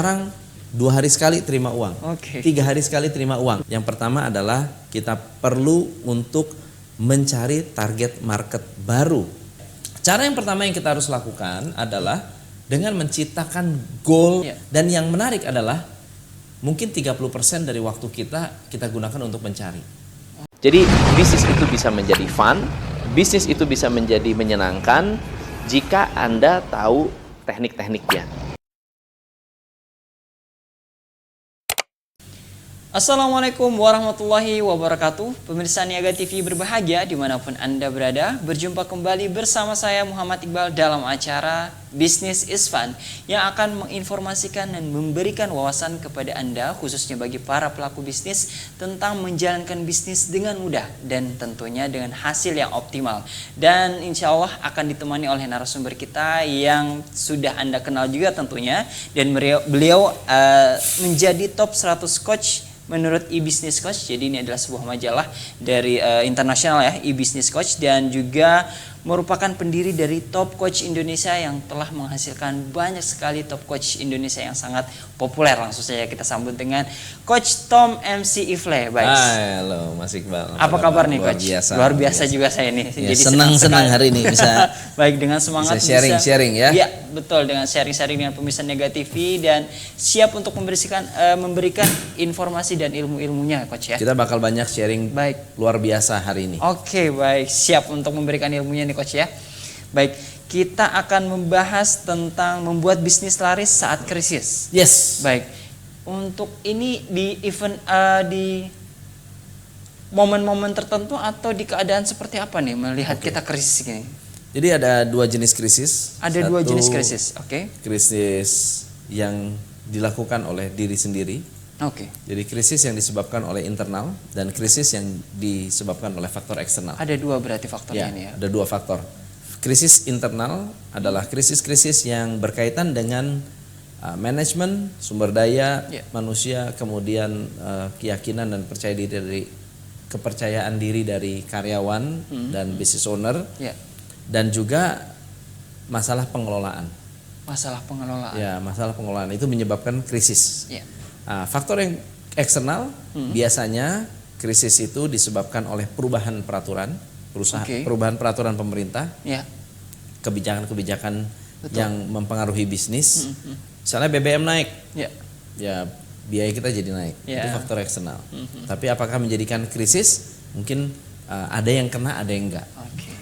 Sekarang 2 hari sekali terima uang, Oke. 3 hari sekali terima uang. Yang pertama adalah kita perlu untuk mencari target market baru. Cara yang pertama yang kita harus lakukan adalah dengan menciptakan goal. Ya. Dan yang menarik adalah mungkin 30% dari waktu kita gunakan untuk mencari. Jadi bisnis itu bisa menjadi fun, bisnis itu bisa menjadi menyenangkan jika Anda tahu teknik-tekniknya. Assalamualaikum warahmatullahi wabarakatuh. Pemirsa Niaga TV berbahagia dimanapun Anda berada. Berjumpa kembali bersama saya Muhammad Iqbal dalam acara Business is Fun yang akan menginformasikan dan memberikan wawasan kepada Anda, khususnya bagi para pelaku bisnis, tentang menjalankan bisnis dengan mudah dan tentunya dengan hasil yang optimal. Dan insya Allah akan ditemani oleh narasumber kita yang sudah Anda kenal juga tentunya. Dan beliau menjadi top 100 coach menurut e-business coach. Jadi ini adalah sebuah majalah dari internasional ya, e-business coach, dan juga merupakan pendiri dari Top Coach Indonesia yang telah menghasilkan banyak sekali top coach Indonesia yang sangat populer. Langsung saja kita sambut dengan Coach Tom MC Ifle. Baik. Halo Mas Iqbal. Apa kabar nih luar Coach? Biasa, luar biasa juga saya nih. Ya, jadi senang hari ini bisa baik, dengan semangat bisa sharing ya. Iya, betul, dengan sharing dengan pemirsa Niaga TV dan siap untuk memberikan informasi dan ilmu-ilmunya Coach ya. Kita bakal banyak sharing Baik. luar biasa hari ini. Oke, baik, siap untuk memberikan ilmunya nih Coach ya. Baik, kita akan membahas tentang membuat bisnis laris saat krisis. Yes. Baik, untuk ini di event di momen-momen tertentu atau di keadaan seperti apa nih melihat kita krisis ini? Jadi ada 2 jenis krisis. Ada 2 jenis krisis, oke? Krisis yang dilakukan oleh diri sendiri. Oke. Jadi krisis yang disebabkan oleh internal dan krisis yang disebabkan oleh faktor eksternal. Ada 2 berarti faktornya ini ya. Ada 2 faktor. Krisis internal adalah krisis-krisis yang berkaitan dengan manajemen, sumber daya manusia, kemudian keyakinan dan kepercayaan diri dari karyawan dan business owner, dan juga masalah pengelolaan. Masalah pengelolaan. Ya, masalah pengelolaan itu menyebabkan krisis. Faktor yang eksternal biasanya krisis itu disebabkan oleh perubahan peraturan perubahan peraturan pemerintah, kebijakan-kebijakan yang mempengaruhi bisnis. Misalnya BBM naik, ya biaya kita jadi naik, itu faktor eksternal. Tapi apakah menjadikan krisis? Mungkin ada yang kena, ada yang enggak.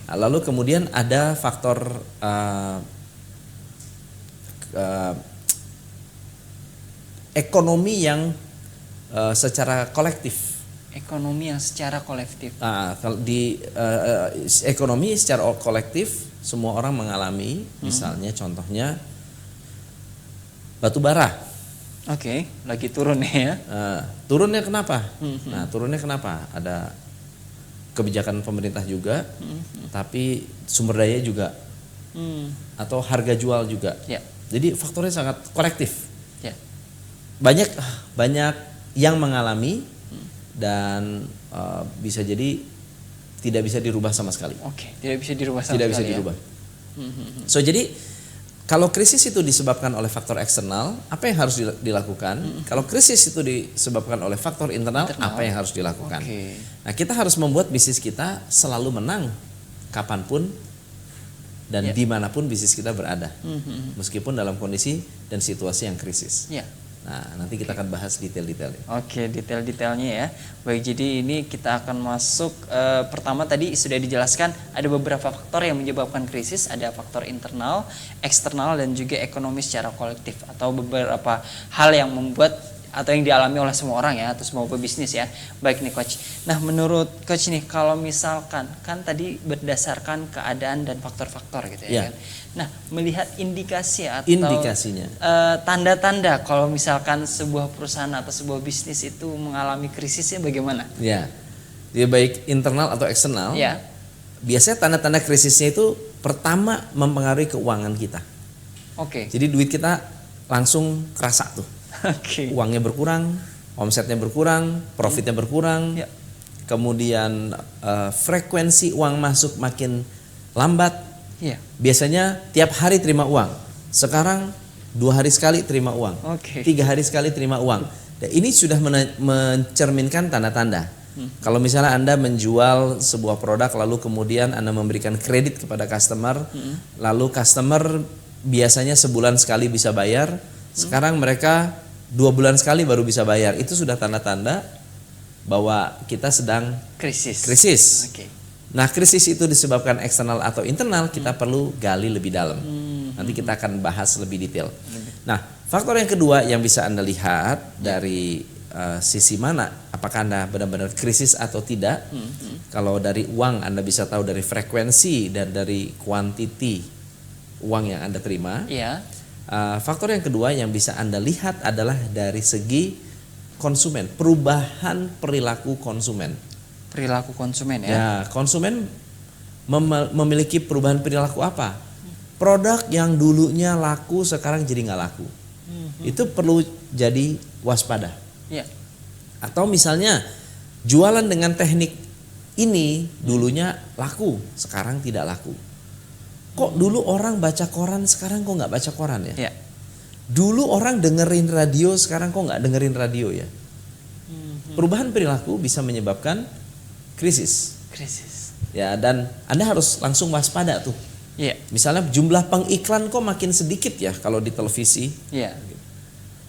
Lalu kemudian ada faktor ekonomi yang secara kolektif. Ekonomi yang secara kolektif. Kalau di ekonomi secara kolektif semua orang mengalami, misalnya contohnya batu bara. Oke, lagi turun ya. Turunnya kenapa? Nah, turunnya kenapa? Ada kebijakan pemerintah juga, tapi sumber daya juga, atau harga jual juga. Jadi faktornya sangat kolektif. Banyak yang mengalami dan bisa jadi tidak bisa dirubah sama sekali. Tidak bisa dirubah sama sekali. Tidak bisa dirubah. So jadi kalau krisis itu disebabkan oleh faktor eksternal, apa yang harus dilakukan? Kalau krisis itu disebabkan oleh faktor internal, apa yang harus dilakukan? Nah, kita harus membuat bisnis kita selalu menang kapanpun dan dimanapun bisnis kita berada, meskipun dalam kondisi dan situasi yang krisis. Nah, nanti kita akan bahas detail-detailnya. Detail-detailnya ya. Baik, jadi ini kita akan masuk pertama tadi sudah dijelaskan ada beberapa faktor yang menyebabkan krisis, ada faktor internal, eksternal, dan juga ekonomi secara kolektif, atau beberapa hal yang membuat atau yang dialami oleh semua orang ya, atau semua pebisnis ya. Baik nih Coach. Nah, menurut Coach nih, kalau misalkan kan tadi berdasarkan keadaan dan faktor-faktor gitu ya kan. Nah, melihat indikasi atau indikasinya, tanda-tanda kalau misalkan sebuah perusahaan atau sebuah bisnis itu mengalami krisisnya bagaimana? Ya, dia baik internal atau eksternal. Biasanya tanda-tanda krisisnya itu pertama mempengaruhi keuangan kita. Jadi duit kita langsung kerasa tuh. Uangnya berkurang, omsetnya berkurang, profitnya berkurang. Kemudian frekuensi uang masuk makin lambat. Biasanya tiap hari terima uang. Sekarang 2 hari sekali terima uang, Oke. 3 hari sekali terima uang. Dan ini sudah mencerminkan tanda-tanda. Kalau misalnya Anda menjual sebuah produk lalu kemudian Anda memberikan kredit kepada customer, lalu customer biasanya sebulan sekali bisa bayar, sekarang mereka 2 bulan sekali baru bisa bayar, itu sudah tanda-tanda bahwa kita sedang krisis. Oke. Nah, krisis itu disebabkan eksternal atau internal, kita perlu gali lebih dalam. Nanti kita akan bahas lebih detail. Nah, faktor yang kedua yang bisa Anda lihat dari sisi mana, apakah Anda benar-benar krisis atau tidak. Kalau dari uang Anda bisa tahu dari frekuensi dan dari kuantiti uang yang Anda terima. Iya. Faktor yang kedua yang bisa Anda lihat adalah dari segi konsumen, perubahan perilaku konsumen. Perilaku konsumen ya. Ya, konsumen memiliki perubahan perilaku apa? Produk yang dulunya laku sekarang jadi nggak laku. Itu perlu jadi waspada. Iya. Atau misalnya jualan dengan teknik ini dulunya laku, sekarang tidak laku. Kok dulu orang baca koran, sekarang kok nggak baca koran ya? Iya. Dulu orang dengerin radio, sekarang kok nggak dengerin radio ya? Perubahan perilaku bisa menyebabkan krisis. Ya, dan Anda harus langsung waspada tuh. Iya. Misalnya jumlah pengiklan kok makin sedikit ya kalau di televisi. Iya.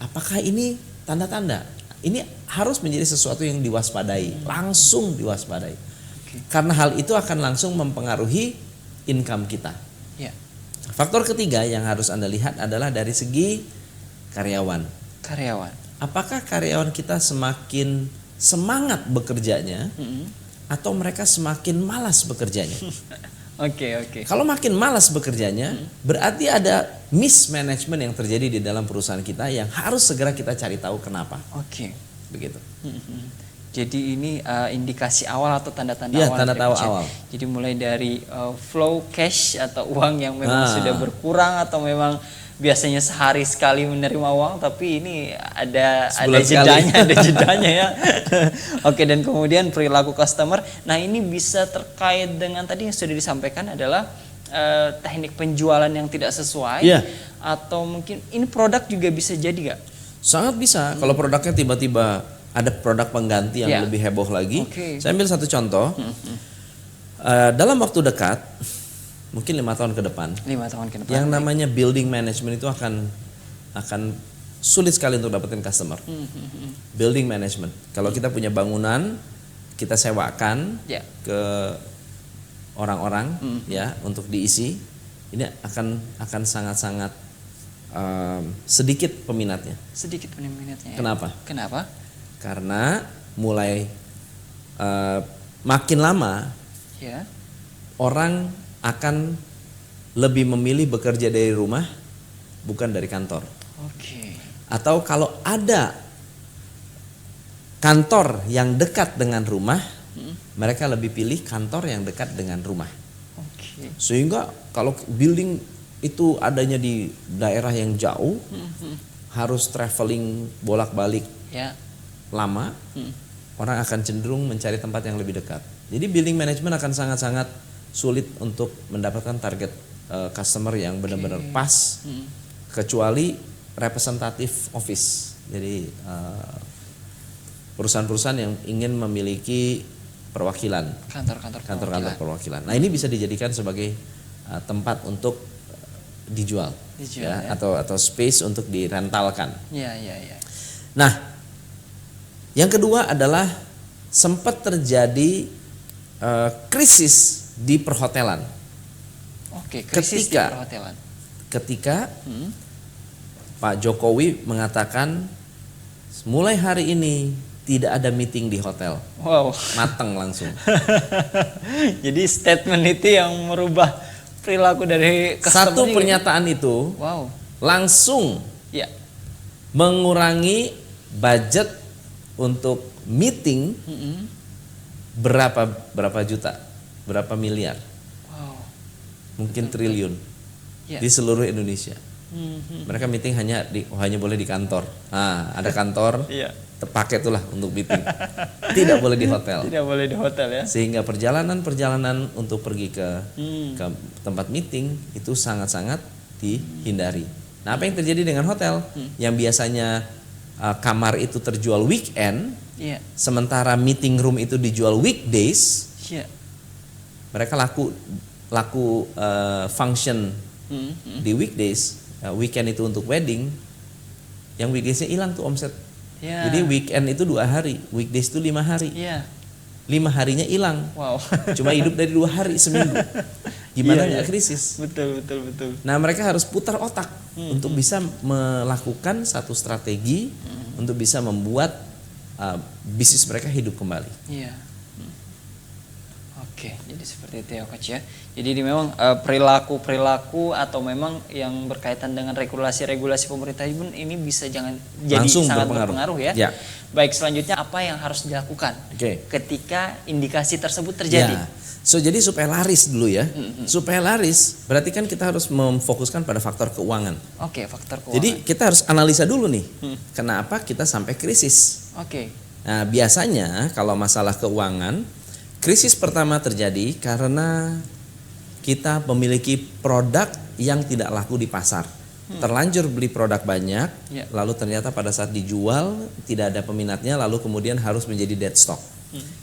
Apakah ini tanda-tanda? Ini harus menjadi sesuatu yang diwaspadai, langsung diwaspadai. Karena hal itu akan langsung mempengaruhi income kita. Iya. Faktor ketiga yang harus Anda lihat adalah dari segi karyawan. Apakah karyawan kita semakin semangat bekerjanya atau mereka semakin malas bekerjanya? Oke. Kalau makin malas bekerjanya, berarti ada mismanagement yang terjadi di dalam perusahaan kita yang harus segera kita cari tahu kenapa. Oke. Begitu. Jadi ini indikasi awal atau tanda-tanda Ya, awal. tanda-tanda awal. Jadi mulai dari flow cash atau uang yang memang sudah berkurang atau memang biasanya sehari sekali menerima uang, tapi ini ada jedanya ya. Oke, dan kemudian perilaku customer. Nah, ini bisa terkait dengan tadi yang sudah disampaikan adalah teknik penjualan yang tidak sesuai, atau mungkin ini produk juga bisa jadi nggak? Sangat bisa. Kalau produknya tiba-tiba ada produk pengganti yang lebih heboh lagi. Saya ambil satu contoh. Dalam waktu dekat, mungkin 5 tahun ke depan. Yang namanya building management itu akan sulit sekali untuk dapetin customer. Building management. Kalau kita punya bangunan, kita sewakan ke orang-orang ya untuk diisi, ini akan sangat-sangat sedikit peminatnya. Kenapa? Karena mulai makin lama orang akan lebih memilih bekerja dari rumah bukan dari kantor. Atau kalau ada kantor yang dekat dengan rumah, mereka lebih pilih kantor yang dekat dengan rumah. Sehingga kalau building itu adanya di daerah yang jauh, harus traveling bolak-balik lama, orang akan cenderung mencari tempat yang lebih dekat. Jadi building management akan sangat-sangat sulit untuk mendapatkan target customer yang benar-benar pas, kecuali representative office. Jadi perusahaan-perusahaan yang ingin memiliki perwakilan, kantor-kantor perwakilan. Nah, ini bisa dijadikan sebagai tempat untuk dijual ya. Atau space untuk direntalkan. Nah, yang kedua adalah sempat terjadi krisis di perhotelan. Ketika Pak Jokowi mengatakan mulai hari ini tidak ada meeting di hotel. Mateng langsung. Jadi statement itu yang merubah perilaku dari customer. Satu pernyataan itu langsung mengurangi budget untuk meeting berapa juta, berapa miliar, mungkin triliun di seluruh Indonesia. Mereka meeting hanya boleh di kantor. Nah, ada kantor, terpakai itulah untuk meeting. Tidak boleh di hotel. Ya. Sehingga perjalanan untuk pergi ke tempat meeting itu sangat-sangat dihindari. Nah, apa yang terjadi dengan hotel yang biasanya kamar itu terjual weekend, sementara meeting room itu dijual weekdays, mereka laku function di weekdays, weekend itu untuk wedding, yang weekdaysnya hilang tuh omset. Jadi weekend itu 2 hari, weekdays itu 5 hari. 5 harinya hilang. Wow. Cuma hidup dari 2 hari seminggu. Gimana nggak krisis? Betul. Nah, mereka harus putar otak untuk bisa melakukan satu strategi untuk bisa membuat bisnis mereka hidup kembali. Oke, jadi seperti itu ya Coach ya. Jadi memang perilaku atau memang yang berkaitan dengan regulasi pemerintah pun ini bisa jadi langsung sangat berpengaruh ya. Baik, selanjutnya apa yang harus dilakukan ketika indikasi tersebut terjadi? Jadi supaya laris dulu ya. Supaya laris berarti kan kita harus memfokuskan pada faktor keuangan. Oke, faktor keuangan. Jadi kita harus analisa dulu nih. Kenapa kita sampai krisis? Nah, biasanya kalau masalah keuangan, krisis pertama terjadi karena kita memiliki produk yang tidak laku di pasar. Terlanjur beli produk banyak, lalu ternyata pada saat dijual tidak ada peminatnya, lalu kemudian harus menjadi dead stock.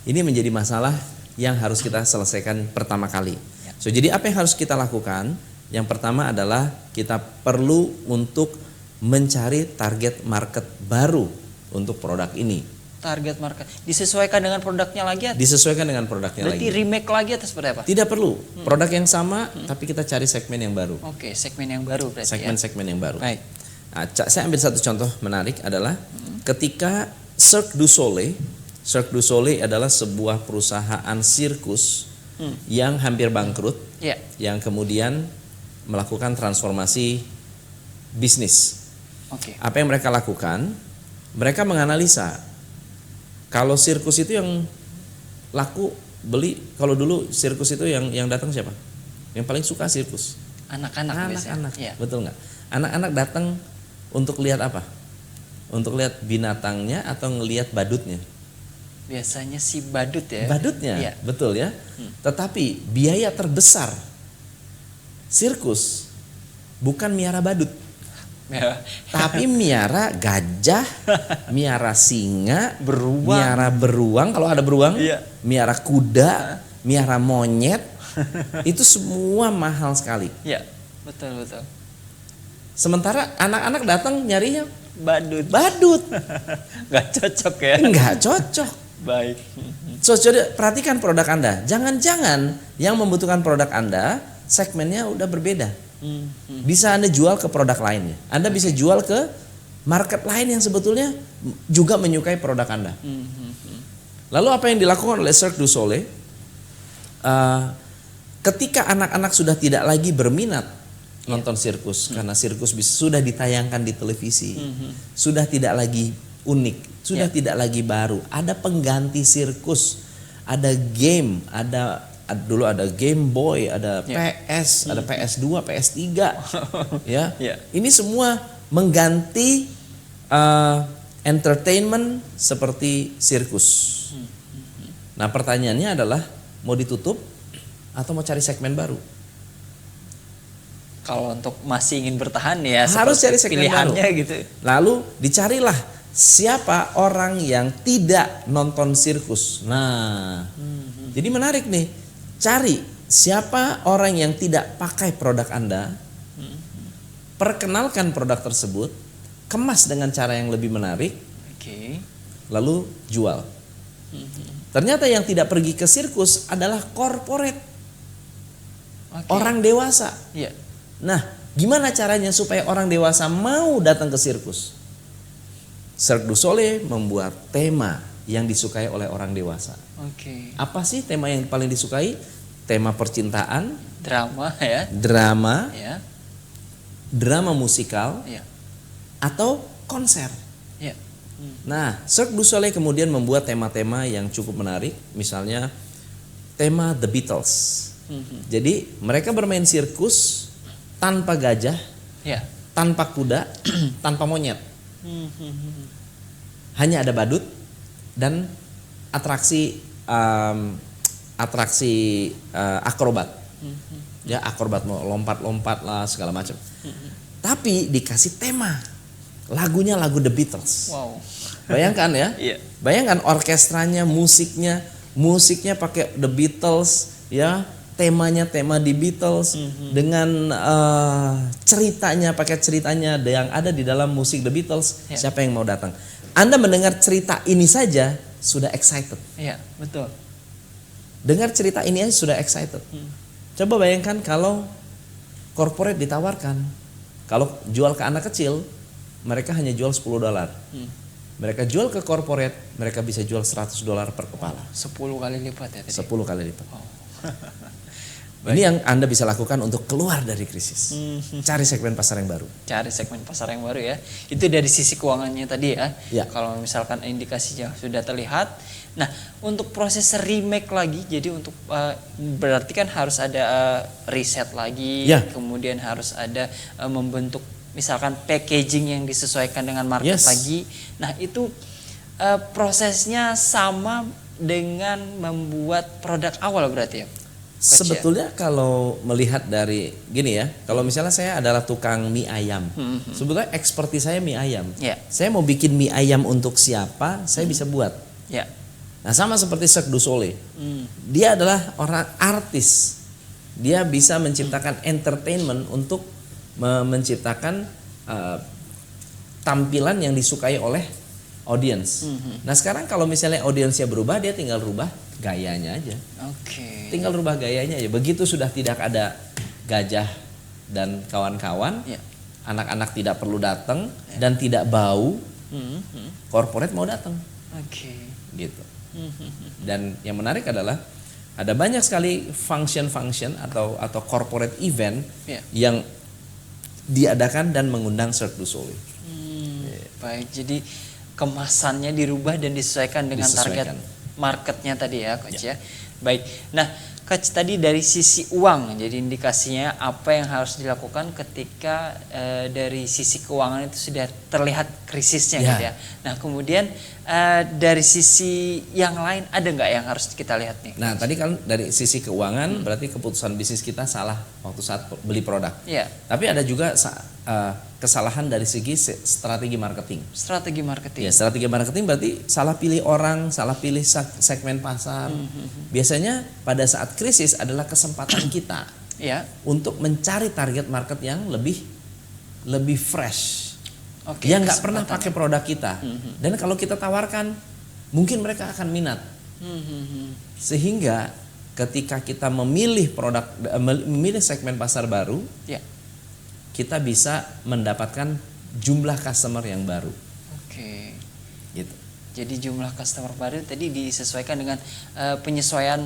Ini menjadi masalah yang harus kita selesaikan pertama kali. Jadi apa yang harus kita lakukan? Yang pertama adalah kita perlu untuk mencari target market baru untuk produk ini. Target market disesuaikan dengan produknya lagi? Disesuaikan dengan produknya berarti lagi. Remake lagi atau seperti apa? Tidak perlu. Produk yang sama tapi kita cari segmen yang baru. Oke, segmen yang baru berarti. Segmen yang baru. Baik. Nah, saya ambil satu contoh menarik adalah ketika Cirque du Soleil. Cirque du Soleil adalah sebuah perusahaan sirkus yang hampir bangkrut, yang kemudian melakukan transformasi bisnis. Apa yang mereka lakukan? Mereka menganalisa kalau sirkus itu yang laku beli, kalau dulu sirkus itu yang datang siapa? Yang paling suka sirkus? Anak-anak. Betul nggak? Anak-anak datang untuk lihat apa? Untuk lihat binatangnya atau ngelihat badutnya? Biasanya si badut ya. Badutnya, betul ya. Tetapi biaya terbesar sirkus bukan miara badut. Tapi miara gajah, miara singa, miara beruang kalau ada beruang, miara kuda, miara monyet, itu semua mahal sekali. Betul. Sementara anak-anak datang nyarinya badut. Nggak cocok ya? Nggak cocok. Baik. Coba perhatikan produk Anda. Jangan-jangan yang membutuhkan produk Anda segmennya udah berbeda. Bisa Anda jual ke produk lainnya. Anda bisa jual ke market lain yang sebetulnya juga menyukai produk Anda. Lalu apa yang dilakukan oleh Cirque du Soleil? Ketika anak-anak sudah tidak lagi berminat nonton sirkus, karena sirkus sudah ditayangkan di televisi, sudah tidak lagi unik, sudah tidak lagi baru. Ada pengganti sirkus, ada game, dulu ada Game Boy, ada PS, ada PS2, PS3, ya. Ini semua mengganti entertainment seperti sirkus. Nah, pertanyaannya adalah mau ditutup atau mau cari segmen baru? Kalau untuk masih ingin bertahan ya harus cari segmen pilihannya baru. Gitu. Lalu dicarilah siapa orang yang tidak nonton sirkus. Nah, jadi menarik nih. Cari siapa orang yang tidak pakai produk Anda, perkenalkan produk tersebut, kemas dengan cara yang lebih menarik, lalu jual. Ternyata yang tidak pergi ke sirkus adalah corporate, orang dewasa. Nah, gimana caranya supaya orang dewasa mau datang ke sirkus? Cirque du Soleil membuat tema yang disukai oleh orang dewasa. Apa sih tema yang paling disukai? Tema percintaan, drama ya. Drama musikal, atau konser. Nah, Cirque du Soleil kemudian membuat tema-tema yang cukup menarik, misalnya tema The Beatles. Jadi mereka bermain sirkus tanpa gajah, tanpa kuda, tanpa monyet. Hanya ada badut dan atraksi akrobat. Ya, akrobat mau lompat-lompat lah segala macam. Tapi dikasih tema. Lagunya lagu The Beatles. Wow. Bayangkan ya. Iya. Bayangkan orkestranya, musiknya pakai The Beatles ya. Temanya tema The Beatles dengan ceritanya pakai ceritanya yang ada di dalam musik The Beatles. Ya. Siapa yang mau datang? Anda mendengar cerita ini saja sudah excited. Iya, betul. Dengar cerita ini aja sudah excited. Coba bayangkan kalau corporate ditawarkan, kalau jual ke anak kecil, mereka hanya jual $10. Mereka jual ke corporate, mereka bisa jual $100 per kepala. 10 kali lipat ya tadi. 10 kali lipat. Ini yang Anda bisa lakukan untuk keluar dari krisis. Cari segmen pasar yang baru. Cari segmen pasar yang baru ya. Itu dari sisi keuangannya tadi ya. Ya. Kalau misalkan indikasinya sudah terlihat. Nah, untuk proses remake lagi, jadi untuk berarti kan harus ada riset lagi, Ya. kemudian harus ada membentuk misalkan packaging yang disesuaikan dengan market Yes. lagi. Nah, itu prosesnya sama dengan membuat produk awal berarti ya. Coach, Sebetulnya kalau melihat dari gini ya, kalau misalnya saya adalah tukang mie ayam, sebetulnya ekspertis saya mie ayam. Ya. Saya mau bikin mie ayam untuk siapa, saya bisa buat. Ya. Nah sama seperti Cirque du Soleil, dia adalah orang artis, dia bisa menciptakan entertainment untuk menciptakan tampilan yang disukai oleh audience. Nah sekarang kalau misalnya audiensnya berubah, dia tinggal rubah gayanya aja. Oke. Tinggal rubah gayanya aja. Begitu sudah tidak ada Gajah dan kawan-kawan, Ya. anak-anak tidak perlu datang dan tidak bau, corporate mau datang, Oke. gitu. Dan yang menarik adalah ada banyak sekali function atau corporate event Ya. yang diadakan dan mengundang Cirque du Soleil. Baik, jadi kemasannya dirubah dan disesuaikan dengan target marketnya tadi ya, Coach ya. Baik. Nah, Coach tadi dari sisi uang, jadi indikasinya apa yang harus dilakukan ketika dari sisi keuangan itu sudah terlihat krisisnya Ya. gitu ya. Nah, kemudian dari sisi yang lain ada nggak yang harus kita lihat nih? Nah, tadi kan dari sisi keuangan berarti keputusan bisnis kita salah waktu saat beli produk. Ya, Tapi ada juga kesalahan dari segi strategi marketing. strategi marketing. Ya, strategi marketing berarti salah pilih orang, salah pilih segmen pasar. Biasanya pada saat krisis adalah kesempatan kita Ya. untuk mencari target market yang lebih fresh. Oke, Yang nggak pernah kesempatan. pakai produk kita. Dan kalau kita tawarkan, mungkin mereka akan minat. Sehingga ketika kita memilih memilih segmen pasar baru, Ya. kita bisa mendapatkan jumlah customer yang baru. Oke. Gitu. Jadi jumlah customer baru tadi disesuaikan dengan penyesuaian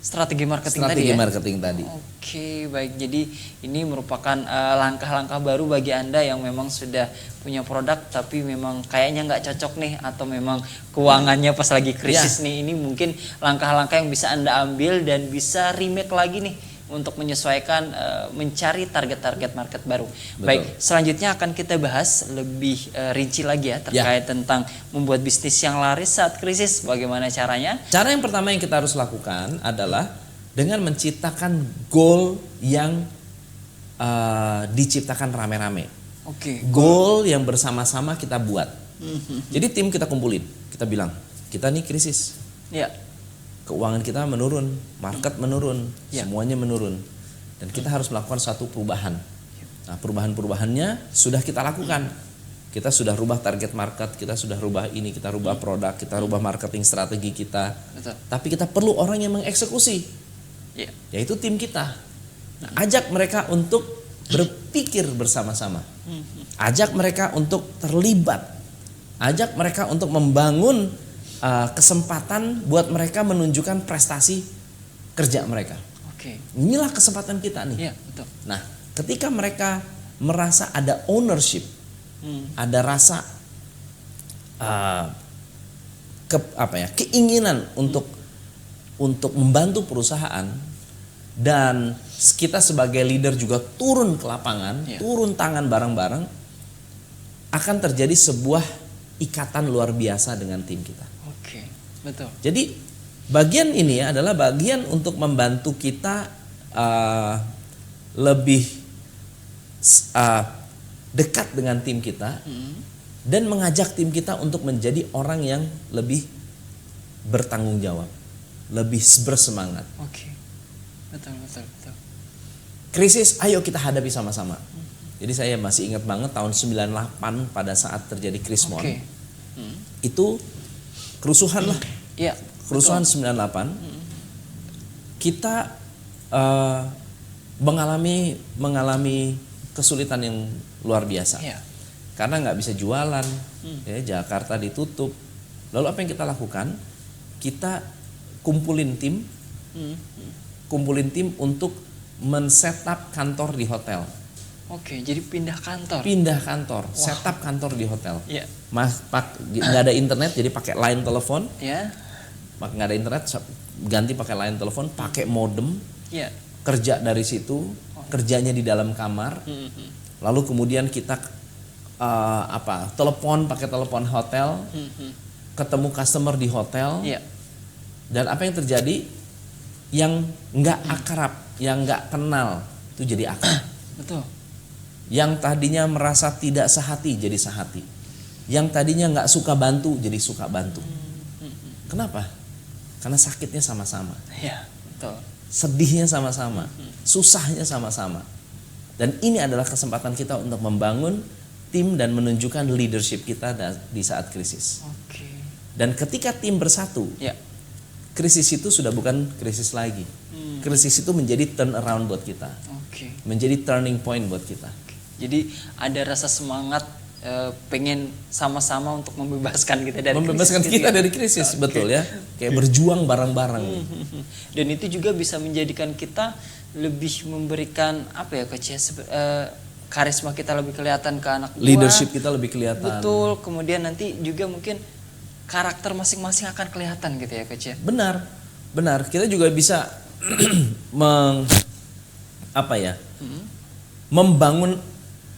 strategi marketing tadi Strategi ya. marketing tadi. Oke, baik. Jadi ini merupakan langkah-langkah baru bagi Anda yang memang sudah punya produk tapi memang kayaknya nggak cocok nih atau memang keuangannya pas lagi krisis nih. Ini mungkin langkah-langkah yang bisa Anda ambil dan bisa remake lagi nih untuk menyesuaikan mencari target-target market baru. Betul. Baik, selanjutnya akan kita bahas lebih rinci lagi ya terkait tentang membuat bisnis yang laris saat krisis. Bagaimana caranya? Cara yang pertama yang kita harus lakukan adalah dengan menciptakan goal yang diciptakan rame-rame. Oke. Goal yang bersama-sama kita buat. Jadi tim kita kumpulin, kita bilang, kita nih krisis. Ya. Keuangan kita menurun, market menurun, Ya. semuanya menurun. Dan kita harus melakukan satu perubahan. Nah, perubahan-perubahannya sudah kita lakukan. Kita sudah rubah target market, kita sudah rubah ini, kita rubah produk, kita rubah marketing strategi kita. Betul. Tapi kita perlu orang yang mengeksekusi, Ya. yaitu tim kita. Nah, ajak mereka untuk berpikir bersama-sama. Ajak mereka untuk terlibat. Ajak mereka untuk membangun kesempatan buat mereka menunjukkan prestasi kerja mereka. Oke. Inilah kesempatan kita nih. Ya, betul. Nah, ketika mereka merasa ada ownership, ada rasa keinginan untuk membantu perusahaan, dan kita sebagai leader juga turun ke lapangan, turun tangan bareng-bareng, akan terjadi sebuah ikatan luar biasa dengan tim kita. Oke, betul. Jadi bagian ini adalah bagian untuk membantu kita lebih dekat dengan tim kita dan mengajak tim kita untuk menjadi orang yang lebih bertanggung jawab, lebih bersemangat. Oke. Betul. Krisis, ayo kita hadapi sama-sama. Jadi saya masih ingat banget tahun 98 pada saat terjadi Krismon. Oke. Itu kerusuhan lah. Iya. Kerusuhan 98. Kita mengalami kesulitan yang luar biasa. Iya. Karena nggak bisa jualan, ya, Jakarta ditutup. Lalu apa yang kita lakukan? Kita kumpulin tim untuk men-setup kantor di hotel. Oke, jadi pindah kantor. Setup kantor di hotel. Iya. Nggak ada internet, jadi pakai line telepon. Ya. Nggak ada internet, ganti pakai line telepon, pakai modem. Iya. Kerja dari situ, kerjanya di dalam kamar. Lalu kemudian kita pakai telepon hotel, ketemu customer di hotel. Iya. Dan apa yang terjadi? Yang nggak akrab, yang nggak kenal itu jadi akrab. Betul. Yang tadinya merasa tidak sehati jadi sehati. Yang tadinya nggak suka bantu jadi suka bantu. Kenapa? Karena sakitnya sama-sama, Iya, betul. sedihnya sama-sama, susahnya sama-sama. Dan ini adalah kesempatan kita untuk membangun tim dan menunjukkan leadership kita di saat krisis. Oke. Dan ketika tim bersatu, Ya. krisis itu sudah bukan krisis lagi. Krisis itu menjadi turn around buat kita, Oke. menjadi turning point buat kita. Jadi ada rasa semangat pengen sama-sama untuk membebaskan kita dari Membebaskan krisis kita gitu ya? dari krisis, betul ya. Kayak berjuang bareng-bareng. Dan itu juga bisa menjadikan kita lebih memberikan apa ya Coach ya, karisma kita lebih kelihatan ke anak buah. Leadership kita lebih kelihatan. Betul. Kemudian nanti juga mungkin karakter masing-masing akan kelihatan gitu ya Coach ya. Benar. Kita juga bisa membangun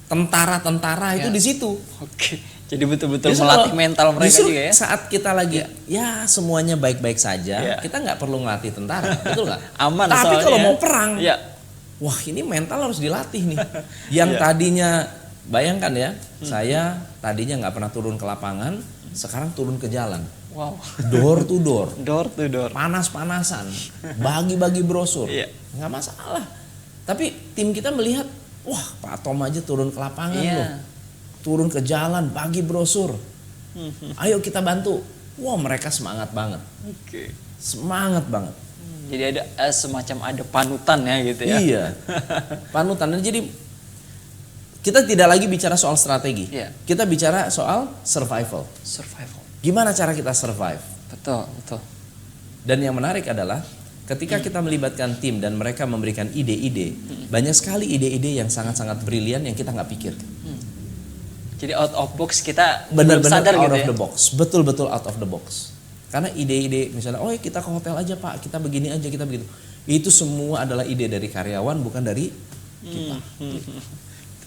tentara-tentara itu Ya. di situ. Oke. Jadi betul-betul Justru melatih kalau- mental mereka justru juga ya. saat kita lagi ya semuanya baik-baik saja, Ya. kita nggak perlu ngelatih tentara, betul nggak? Aman Tapi soalnya kalau ya. mau perang, Ya. wah ini mental harus dilatih nih. Yang tadinya, bayangkan ya, saya tadinya nggak pernah turun ke lapangan, sekarang turun ke jalan, Wow. door to door, Door to door. panas-panasan, bagi-bagi brosur, Iya. nggak masalah. Tapi tim kita melihat, wah Pak Tom aja turun ke lapangan Iya. loh, turun ke jalan, bagi brosur, ayo kita bantu. Wah mereka semangat banget, Oke. semangat banget. Jadi ada semacam ada panutan ya gitu ya. Iya, panutan. Dan jadi kita tidak lagi bicara soal strategi, Iya. kita bicara soal survival. Survival. Gimana cara kita survive? Betul. Dan yang menarik adalah ketika kita melibatkan tim dan mereka memberikan ide-ide, banyak sekali ide-ide yang sangat-sangat brilian yang kita nggak pikir. Jadi out of box kita belum Benar-benar sadar out gitu of ya. the box, betul-betul out of the box. Karena ide-ide misalnya, oh kita ke hotel aja Pak, kita begini aja, kita begitu. Itu semua adalah ide dari karyawan, bukan dari kita.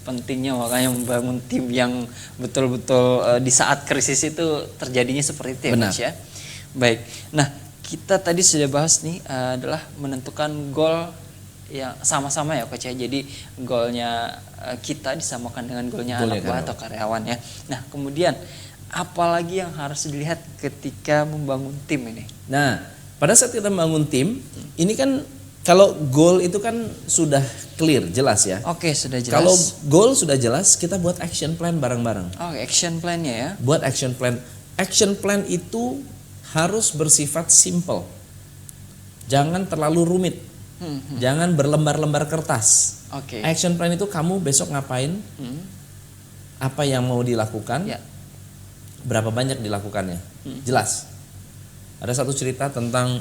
Pentingnya makanya membangun tim yang betul-betul di saat krisis itu terjadinya seperti itu ya Benar. Coach ya. Baik. Nah, kita tadi sudah bahas nih adalah menentukan goal yang sama-sama ya Coach ya. Jadi goalnya kita disamakan dengan goalnya Goalnya anak buah karyawan. atau karyawan ya. Nah, kemudian apalagi yang harus dilihat ketika membangun tim ini? Nah, pada saat kita membangun tim, ini kan kalau goal itu kan sudah clear, jelas ya. Oke, sudah jelas. Kalau goal sudah jelas, kita buat action plan bareng-bareng. Oh, action plan-nya ya. Buat action plan. Action plan itu harus bersifat simple. Jangan terlalu rumit. Jangan berlembar-lembar kertas. Oke. Action plan itu kamu besok ngapain? Apa yang mau dilakukan? Ya. Berapa banyak dilakukannya? Jelas. Ada satu cerita tentang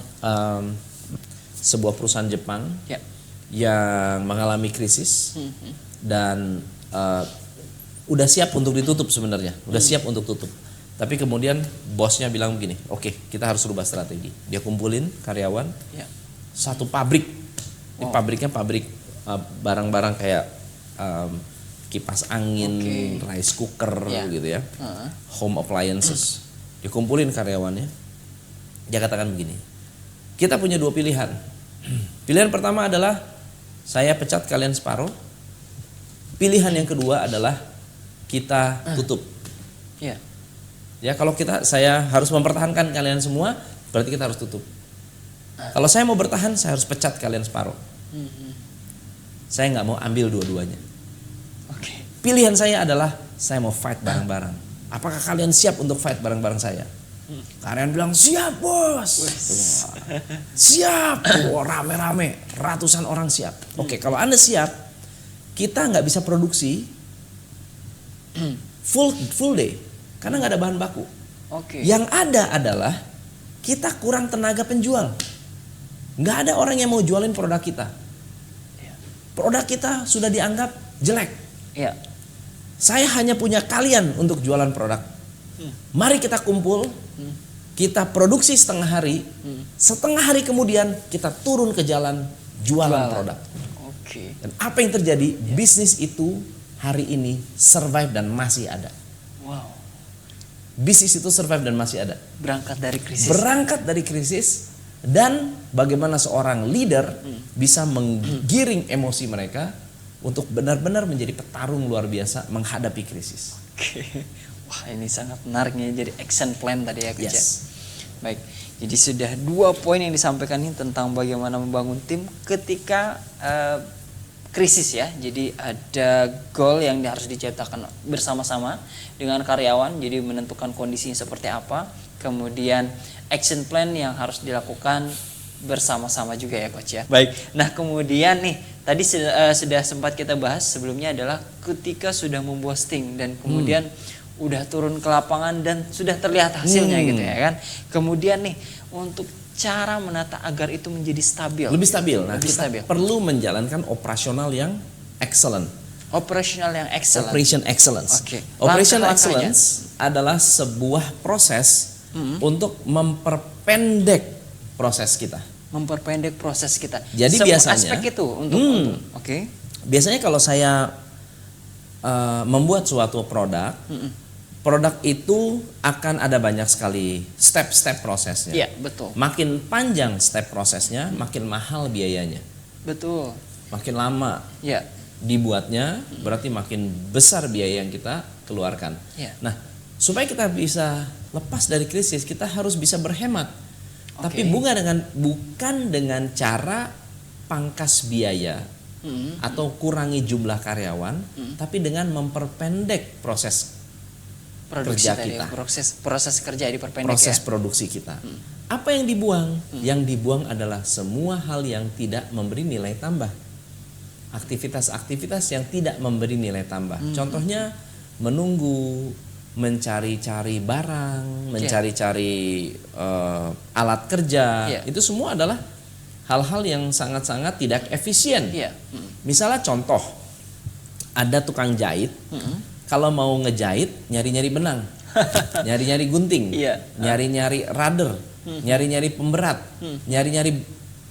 sebuah perusahaan Jepang Ya. yang mengalami krisis dan udah siap untuk ditutup sebenarnya, udah siap untuk tutup. Tapi kemudian bosnya bilang begini, oke, kita harus rubah strategi. Dia kumpulin karyawan, Ya. satu pabrik. Ini pabriknya pabrik barang-barang kayak kipas angin, Oke. rice cooker Ya. gitu ya, Heeh. home appliances. Dikumpulin karyawannya. Dia katakan begini, kita punya dua pilihan. Pilihan pertama adalah saya pecat kalian separuh. Pilihan yang kedua adalah kita tutup. Ya. Ya, kalau saya harus mempertahankan kalian semua, berarti kita harus tutup. Kalau saya mau bertahan, saya harus pecat kalian separuh. Saya nggak mau ambil dua-duanya. Oke. Pilihan saya adalah saya mau fight bareng-bareng. Apakah kalian siap untuk fight bareng-bareng saya? Kalian bilang siap bos. Wah, siap. Wah, rame-rame, ratusan orang siap. Oke, kalau Anda siap, kita nggak bisa produksi full day karena nggak ada bahan baku. Oke. Yang ada adalah kita kurang tenaga penjual. Nggak ada orang yang mau jualin produk kita. Produk kita sudah dianggap jelek. Ya. Saya hanya punya kalian untuk jualan produk. Mari kita kumpul, kita produksi setengah hari, setengah hari kemudian kita turun ke jalan jualan produk. Oke. Dan apa yang terjadi? Bisnis itu hari ini survive dan masih ada. Wow. Bisnis itu survive dan masih ada. Berangkat dari krisis. Berangkat dari krisis dan bagaimana seorang leader bisa menggiring emosi mereka untuk benar-benar menjadi petarung luar biasa menghadapi krisis. Oke. Wah, ini sangat menarik nih, jadi action plan tadi ya Coach. Yes. Baik. Jadi sudah 2 poin yang disampaikan ini tentang bagaimana membangun tim ketika krisis ya. Jadi ada goal yang harus diciptakan bersama-sama dengan karyawan. Jadi menentukan kondisinya seperti apa. Kemudian action plan yang harus dilakukan bersama-sama juga ya Coach ya. Baik. Nah, kemudian nih tadi sudah sempat kita bahas sebelumnya adalah ketika sudah memposting dan kemudian udah turun ke lapangan dan sudah terlihat hasilnya gitu ya kan. Kemudian nih untuk cara menata agar itu menjadi stabil. Lebih stabil. Nah, lebih kita stabil. perlu menjalankan operasional yang excellent. Operational yang excellent. Operation excellence. Oke. Operation Langkah-langkahnya. excellence adalah sebuah proses untuk memperpendek proses kita. Memperpendek proses kita. Jadi semua biasanya aspek itu untuk oke. Biasanya kalau saya membuat suatu produk, produk itu akan ada banyak sekali step-step prosesnya. Iya, betul. Makin panjang step prosesnya, makin mahal biayanya. Betul. Makin lama Ya. dibuatnya, berarti makin besar biaya yang kita keluarkan. Ya. Nah, supaya kita bisa lepas dari krisis, kita harus bisa berhemat. Tapi bukan dengan cara pangkas biaya atau kurangi jumlah karyawan, tapi dengan memperpendek proses Produksi kerja tadi, kita. proses kerja diperpendek Proses ya. produksi kita. Apa yang dibuang? Yang dibuang adalah semua hal yang tidak memberi nilai tambah. Aktivitas-aktivitas yang tidak memberi nilai tambah. Contohnya menunggu, mencari-cari barang, mencari-cari alat kerja. Itu semua adalah hal-hal yang sangat-sangat tidak efisien. Misalnya contoh, ada tukang jahit, kalau mau ngejahit nyari-nyari benang, nyari-nyari gunting, nyari-nyari rudder, nyari-nyari pemberat, nyari-nyari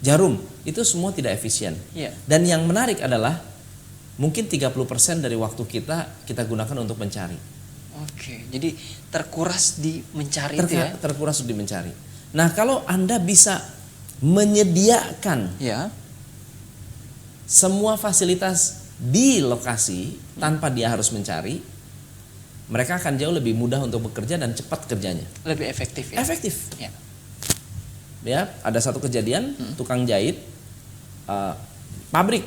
jarum, itu semua tidak efisien. Dan yang menarik adalah mungkin 30% dari waktu kita gunakan untuk mencari. Oke, jadi terkuras di mencari itu ya. Terkuras di mencari. Nah, kalau Anda bisa menyediakan semua fasilitas di lokasi tanpa dia harus mencari, mereka akan jauh lebih mudah untuk bekerja dan cepat kerjanya. Lebih efektif ya. Efektif. Ya. Ya, ada satu kejadian tukang jahit pabrik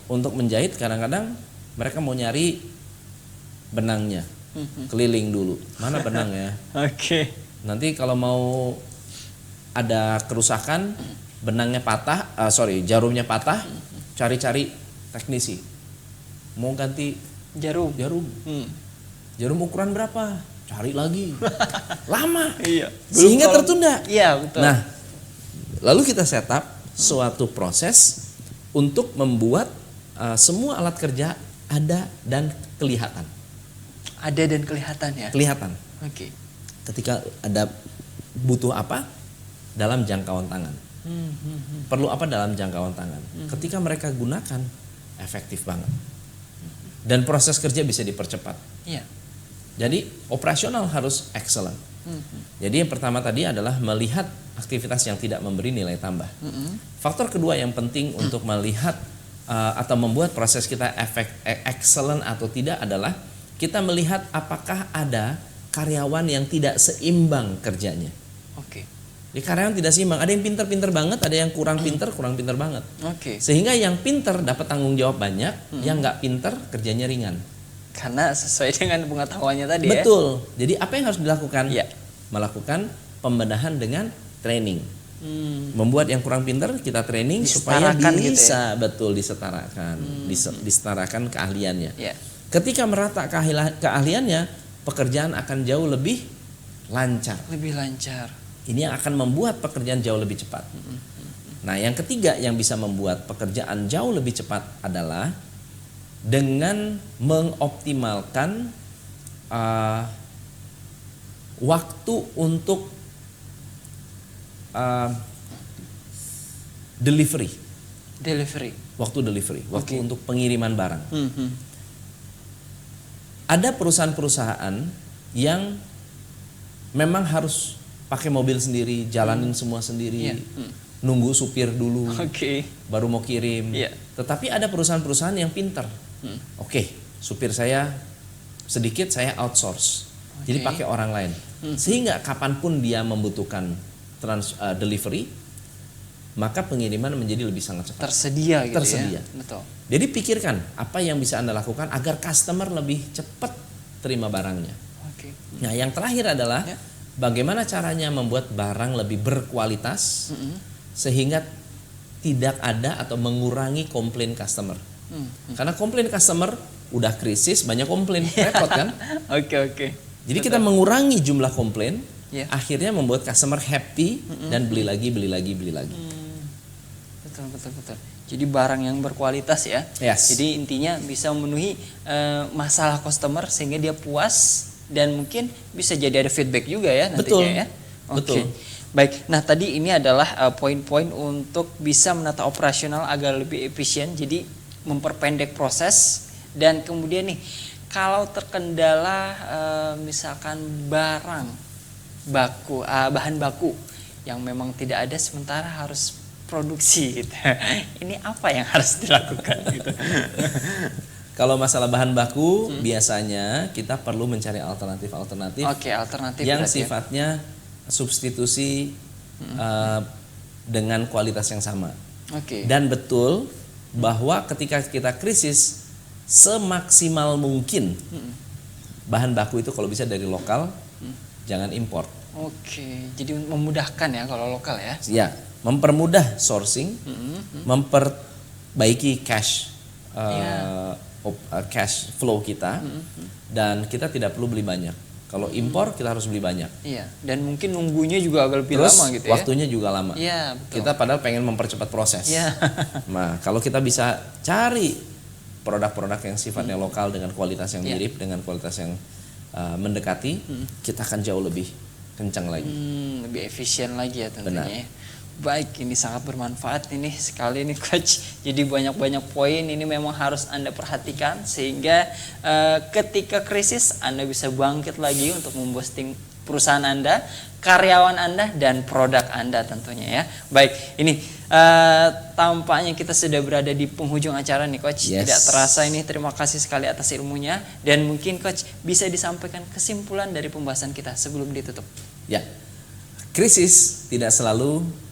untuk menjahit, kadang-kadang mereka mau nyari benangnya, keliling dulu, mana benangnya. Oke. Nanti kalau mau ada kerusakan, benangnya patah, jarumnya patah, cari-cari teknisi, mau ganti jarum, jarum ukuran berapa, cari lagi, lama, sehingga tertunda. Iya, betul. Nah, lalu kita setup suatu proses untuk membuat semua alat kerja ada dan kelihatan. Ada dan kelihatan ya. Kelihatan. Oke. Ketika ada butuh apa dalam jangkauan tangan. Perlu apa dalam jangkauan tangan. Ketika mereka gunakan efektif banget. Dan proses kerja bisa dipercepat. Iya. Jadi operasional harus excellent. Jadi yang pertama tadi adalah melihat aktivitas yang tidak memberi nilai tambah. Faktor kedua yang penting untuk melihat atau membuat proses kita excellent atau tidak adalah kita melihat apakah ada karyawan yang tidak seimbang kerjanya. Oke. Di karyawan tidak seimbang, ada yang pinter-pinter banget, ada yang kurang pinter banget. Oke. Sehingga yang pinter dapat tanggung jawab banyak, yang nggak pinter kerjanya ringan. Karena sesuai dengan pengetahuannya tadi ya. Betul. Jadi apa yang harus dilakukan? Ya. Melakukan pembenahan dengan training. Membuat yang kurang pinter kita training supaya Disetarakan bisa gitu ya? betul disetarakan, disetarakan keahliannya. Ya. Ketika merata keahliannya, pekerjaan akan jauh lebih lancar. Lebih lancar. Ini yang akan membuat pekerjaan jauh lebih cepat. Nah, yang ketiga yang bisa membuat pekerjaan jauh lebih cepat adalah dengan mengoptimalkan waktu untuk delivery. Waktu untuk pengiriman barang. Ada perusahaan-perusahaan yang memang harus pakai mobil sendiri, jalanin semua sendiri, nunggu supir dulu, baru mau kirim. Tetapi ada perusahaan-perusahaan yang pintar. Oke, supir saya sedikit, saya outsource. Jadi pakai orang lain. Sehingga kapanpun dia membutuhkan delivery, maka pengiriman menjadi lebih sangat cepat. Tersedia gitu ya. Betul. Jadi pikirkan apa yang bisa Anda lakukan agar customer lebih cepat terima barangnya. Nah, yang terakhir adalah bagaimana caranya membuat barang lebih berkualitas sehingga tidak ada atau mengurangi komplain customer. Karena komplain customer udah krisis, banyak komplain, repot kan? Jadi kita mengurangi jumlah komplain, akhirnya membuat customer happy dan beli lagi. Betul. Jadi barang yang berkualitas ya. Jadi intinya bisa memenuhi masalah customer sehingga dia puas dan mungkin bisa jadi ada feedback juga ya nantinya. Betul. Baik. Nah, tadi ini adalah poin-poin untuk bisa menata operasional agar lebih efisien. Jadi memperpendek proses dan kemudian nih kalau terkendala misalkan bahan baku yang memang tidak ada sementara harus produksi gitu. Ini apa yang harus dilakukan gitu? Kalau masalah bahan baku biasanya kita perlu mencari alternatif yang sifatnya substitusi dengan kualitas yang sama. Dan betul bahwa ketika kita krisis semaksimal mungkin bahan baku itu kalau bisa dari lokal, jangan import. Jadi memudahkan ya kalau lokal ya. Ya, mempermudah sourcing, memperbaiki cash flow kita, dan kita tidak perlu beli banyak. Kalau impor kita harus beli banyak. Dan mungkin nunggunya juga agak lebih Terus, lama gitu ya. waktunya juga lama. Betul. Kita padahal pengen mempercepat proses. Nah, kalau kita bisa cari produk-produk yang sifatnya lokal dengan kualitas yang mirip, dengan kualitas yang mendekati, kita akan jauh lebih kencang lagi. Lebih efisien lagi ya tentunya. Baik, ini sangat bermanfaat ini sekali nih Coach. Jadi banyak-banyak poin ini memang harus Anda perhatikan sehingga ketika krisis Anda bisa bangkit lagi untuk memboosting perusahaan Anda, karyawan Anda, dan produk Anda tentunya ya. Baik, ini tampaknya kita sudah berada di penghujung acara nih Coach. Tidak terasa ini, terima kasih sekali atas ilmunya. Dan mungkin Coach bisa disampaikan kesimpulan dari pembahasan kita sebelum ditutup. Ya, krisis tidak selalu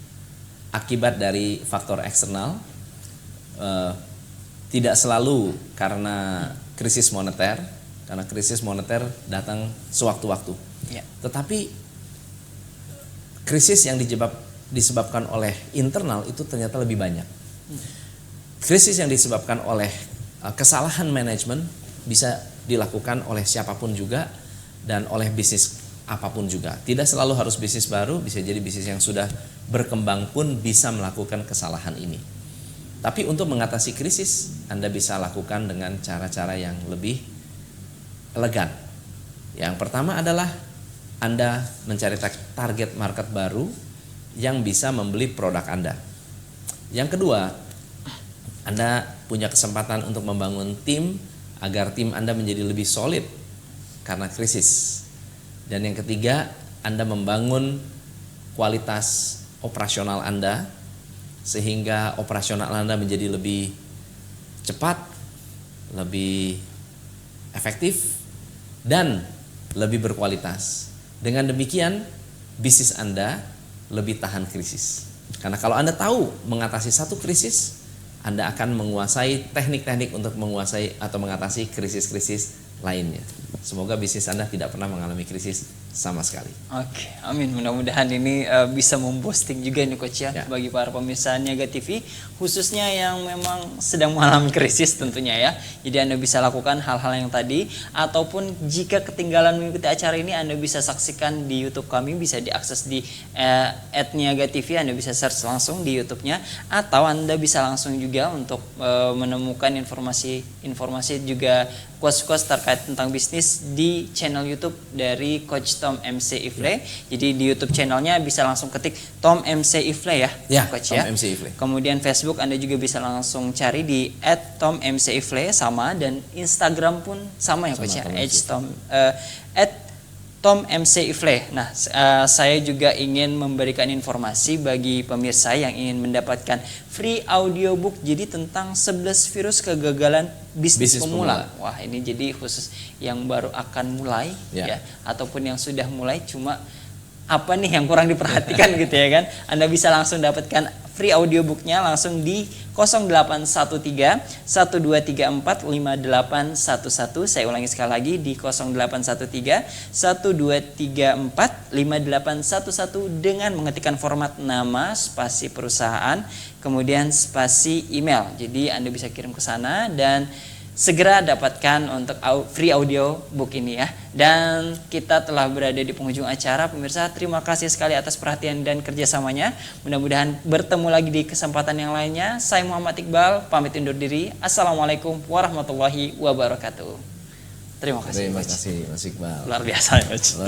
akibat dari faktor eksternal, tidak selalu karena krisis moneter, karena krisis moneter datang sewaktu-waktu. Tetapi krisis yang disebabkan oleh internal itu ternyata lebih banyak. Krisis yang disebabkan oleh kesalahan manajemen bisa dilakukan oleh siapapun juga dan oleh bisnis apapun juga. Tidak selalu harus bisnis baru, bisa jadi bisnis yang sudah berkembang pun bisa melakukan kesalahan ini. Tapi untuk mengatasi krisis, Anda bisa lakukan dengan cara-cara yang lebih elegan. Yang pertama adalah Anda mencari target market baru yang bisa membeli produk Anda. Yang kedua, Anda punya kesempatan untuk membangun tim agar tim Anda menjadi lebih solid karena krisis. Dan yang ketiga, Anda membangun kualitas operasional Anda sehingga operasional Anda menjadi lebih cepat, lebih efektif, dan lebih berkualitas. Dengan demikian, bisnis Anda lebih tahan krisis. Karena kalau Anda tahu mengatasi satu krisis, Anda akan menguasai teknik-teknik untuk menguasai atau mengatasi krisis-krisis lainnya. Semoga bisnis Anda tidak pernah mengalami krisis sama sekali. Oke, amin. Mudah-mudahan ini bisa memboosting juga nih Coach ya, bagi para pemirsa Niaga TV, khususnya yang memang sedang mengalami krisis tentunya ya. Jadi Anda bisa lakukan hal-hal yang tadi, ataupun jika ketinggalan mengikuti acara ini, Anda bisa saksikan di YouTube kami, bisa diakses di @niaga.tv, Anda bisa search langsung di YouTube-nya, atau Anda bisa langsung juga untuk menemukan informasi juga quotes-quotes terkait tentang bisnis di channel YouTube dari Coach Tom MC Ifle. Jadi di YouTube channelnya bisa langsung ketik Tom MC Ifle ya, Coach Tom ya. MC Ifle. Kemudian Facebook Anda juga bisa langsung cari di @TomMCIfle sama, dan Instagram pun sama ya Coach ya, @TomMCIfle. Nah, saya juga ingin memberikan informasi bagi pemirsa yang ingin mendapatkan free audiobook jadi tentang 11 virus kegagalan bisnis pemula. Wah, ini jadi khusus yang baru akan mulai ya, ataupun yang sudah mulai, cuma apa nih yang kurang diperhatikan gitu ya kan. Anda bisa langsung dapatkan free audiobooknya langsung di 0813 1234 5811. Saya ulangi sekali lagi di 0813 1234 5811 dengan mengetikkan format nama, spasi perusahaan, kemudian spasi email. Jadi Anda bisa kirim ke sana dan segera dapatkan untuk free audio book ini ya. Dan kita telah berada di penghujung acara pemirsa. Terima kasih sekali atas perhatian dan kerjasamanya. Mudah-mudahan bertemu lagi di kesempatan yang lainnya. Saya Muhammad Iqbal pamit undur diri. Assalamualaikum warahmatullahi wabarakatuh. Terima kasih. Terima kasih Mas Iqbal. Luar biasa Coach.